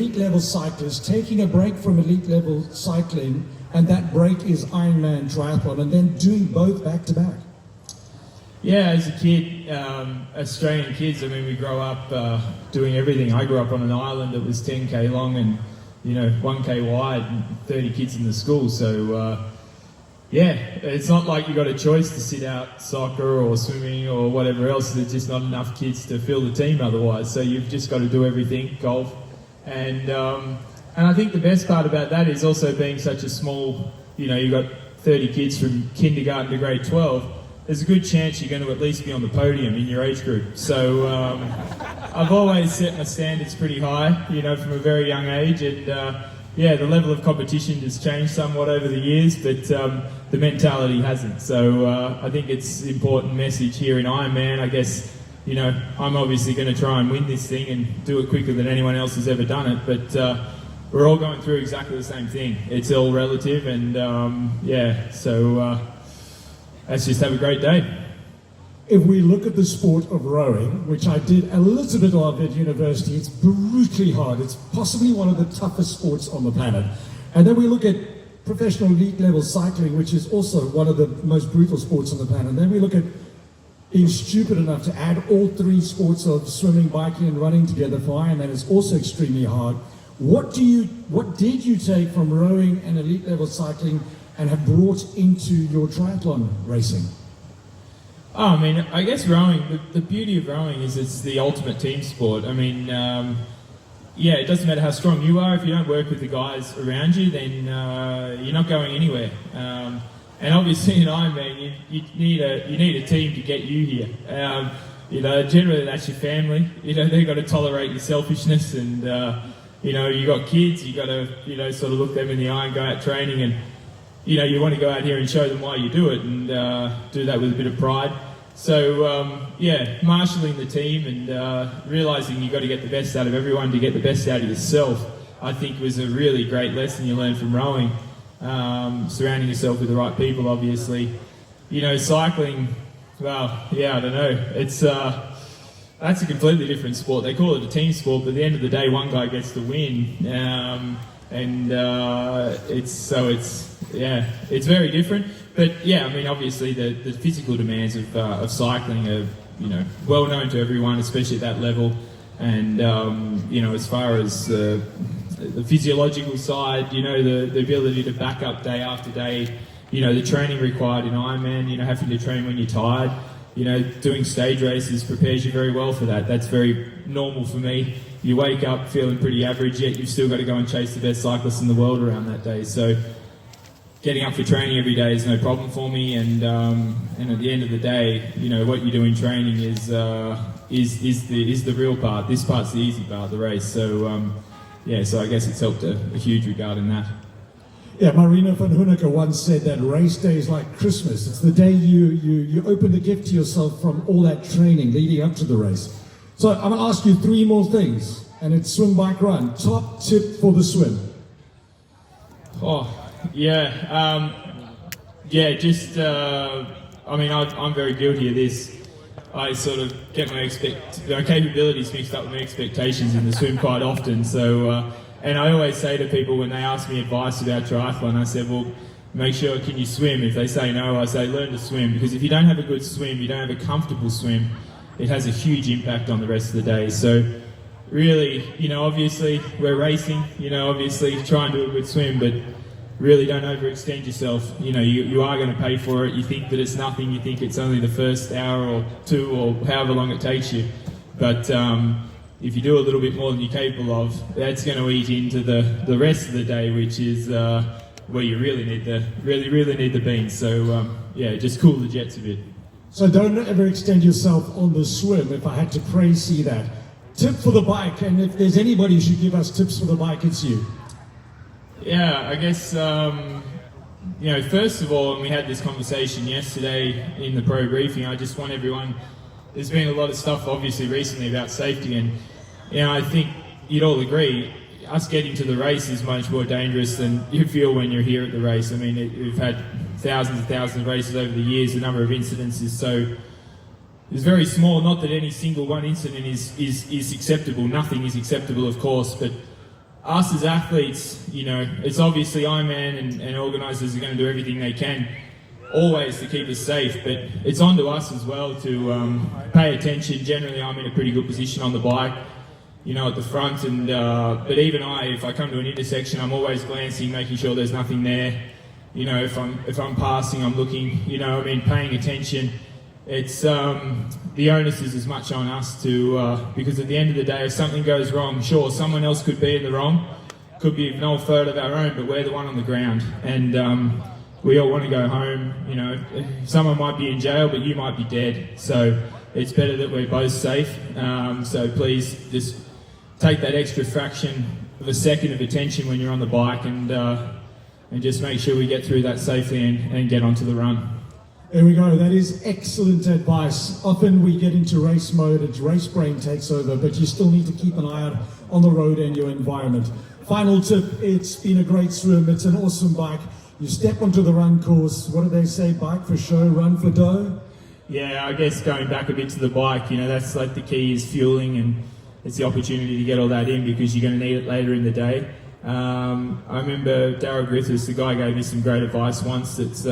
elite level cyclist taking a break from elite level cycling, and that break is Ironman triathlon, and then doing both back to back? Yeah, as a kid, Australian kids, I mean, we grow up doing everything. I grew up on an island that was 10k long and 1k wide, and 30 kids in the school. So yeah, it's not like you got a choice to sit out soccer or swimming or whatever else. There's just not enough kids to fill the team otherwise. So you've just got to do everything, golf. And I think the best part about that is also being such a small, you've got 30 kids from kindergarten to grade 12. There's a good chance you're going to at least be on the podium in your age group. So I've always set my standards pretty high, from a very young age. And yeah, the level of competition has changed somewhat over the years, but the mentality hasn't. So I think it's an important message here in Ironman. I guess, I'm obviously going to try and win this thing and do it quicker than anyone else has ever done it. But we're all going through exactly the same thing. It's all relative, and yeah, so let's just have a great day. If we look at the sport of rowing, which I did a little bit of at university, it's brutally hard. It's possibly one of the toughest sports on the planet. And then we look at professional elite level cycling, which is also one of the most brutal sports on the planet. And then we look at being stupid enough to add all three sports of swimming, biking and running together for Ironman is also extremely hard. What did you take from rowing and elite level cycling and have brought into your triathlon racing? Oh, I mean, I guess rowing, the beauty of rowing is it's the ultimate team sport. I mean, yeah, it doesn't matter how strong you are. If you don't work with the guys around you, then you're not going anywhere. And obviously in Ironman, you need a team to get you here. Generally that's your family. They've got to tolerate your selfishness, and you got kids. You got to sort of look them in the eye and go out training, and you want to go out here and show them why you do it, and do that with a bit of pride. So yeah, marshalling the team and realising you've got to get the best out of everyone to get the best out of yourself, I think was a really great lesson you learned from rowing. Surrounding yourself with the right people, obviously. Cycling, well, yeah, I don't know. It's that's a completely different sport. They call it a team sport, but at the end of the day, one guy gets to win, and it's very different. But yeah, I mean, obviously the physical demands of cycling are well known to everyone, especially at that level. And as far as the physiological side, the ability to back up day after day, the training required in Ironman, having to train when you're tired, doing stage races prepares you very well for that. That's very normal for me. You wake up feeling pretty average, yet you've still got to go and chase the best cyclists in the world around that day. So getting up for training every day is no problem for me, and at the end of the day, what you do in training is the real part. This part's the easy part, the race. So yeah, so I guess it's helped a huge regard in that. Yeah, Marina van Hoeneke once said that race day is like Christmas. It's the day you open the gift to yourself from all that training leading up to the race. So I'm going to ask you three more things, and it's swim, bike, run. Top tip for the swim. Oh, yeah. I mean, I'm very guilty of this. I sort of get my capabilities mixed up with my expectations in the swim quite often. So, and I always say to people when they ask me advice about triathlon, I said, well, make sure, can you swim? If they say no, I say learn to swim, because if you don't have a good swim, you don't have a comfortable swim, it has a huge impact on the rest of the day. So really, obviously we're racing, obviously try and do a good swim, but really don't overextend yourself. You are going to pay for it. You think that it's nothing. You think it's only the first hour or two or however long it takes you. But if you do a little bit more than you're capable of, that's going to eat into the rest of the day, which is where you really need the beans. So yeah, just cool the jets a bit. So don't ever extend yourself on the swim. If I had to see that. Tip for the bike, and if there's anybody who should give us tips for the bike, it's you. Yeah, I guess, first of all, and we had this conversation yesterday in the pro briefing, I just want everyone, there's been a lot of stuff obviously recently about safety, and I think you'd all agree, us getting to the race is much more dangerous than you feel when you're here at the race. I mean, we've had thousands and thousands of races over the years, the number of incidents is very small. Not that any single one incident is acceptable, nothing is acceptable of course, but us as athletes, you know, it's obviously Ironman and organisers are going to do everything they can always to keep us safe, but it's on to us as well to pay attention. Generally, I'm in a pretty good position on the bike, you know, at the front, and but even if I come to an intersection, I'm always glancing, making sure there's nothing there. You know, if I'm passing, I'm looking, you know, I mean, paying attention. It's the onus is as much on us to because at the end of the day, if something goes wrong, sure, someone else could be in the wrong, could be no fault of our own, but we're the one on the ground, and we all want to go home. You know, someone might be in jail, but you might be dead. So it's better that we're both safe. So please just take that extra fraction of a second of attention when you're on the bike, and just make sure we get through that safely and get onto the run. There we go. That is excellent advice. Often we get into race mode and race brain takes over, but you still need to keep an eye out on the road and your environment. Final tip, it's been a great swim. It's an awesome bike. You step onto the run course. What do they say? Bike for show, run for dough? Yeah, I guess going back a bit to the bike, you know, that's like the key is fueling, and it's the opportunity to get all that in because you're going to need it later in the day. I remember Darryl Griffiths, the guy gave me some great advice once. That's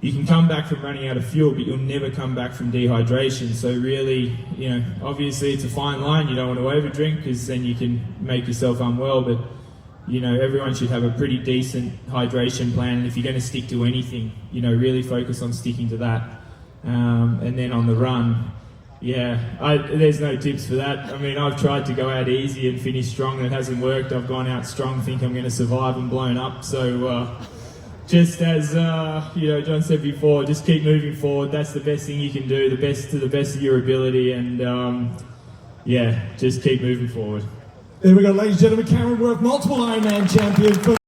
you can come back from running out of fuel, but you'll never come back from dehydration. So really, you know, obviously it's a fine line. You don't want to overdrink because then you can make yourself unwell, but you know, everyone should have a pretty decent hydration plan, and if you're going to stick to anything, you know, really focus on sticking to that. And then on the run, yeah, there's no tips for that. I mean, I've tried to go out easy and finish strong, and it hasn't worked. I've gone out strong, think I'm going to survive, and blown up. So just as you know, John said before, just keep moving forward. That's the best thing you can do, the best to the best of your ability, and yeah, just keep moving forward. There we go, ladies and gentlemen, Cameron Wurf, multiple Ironman champion.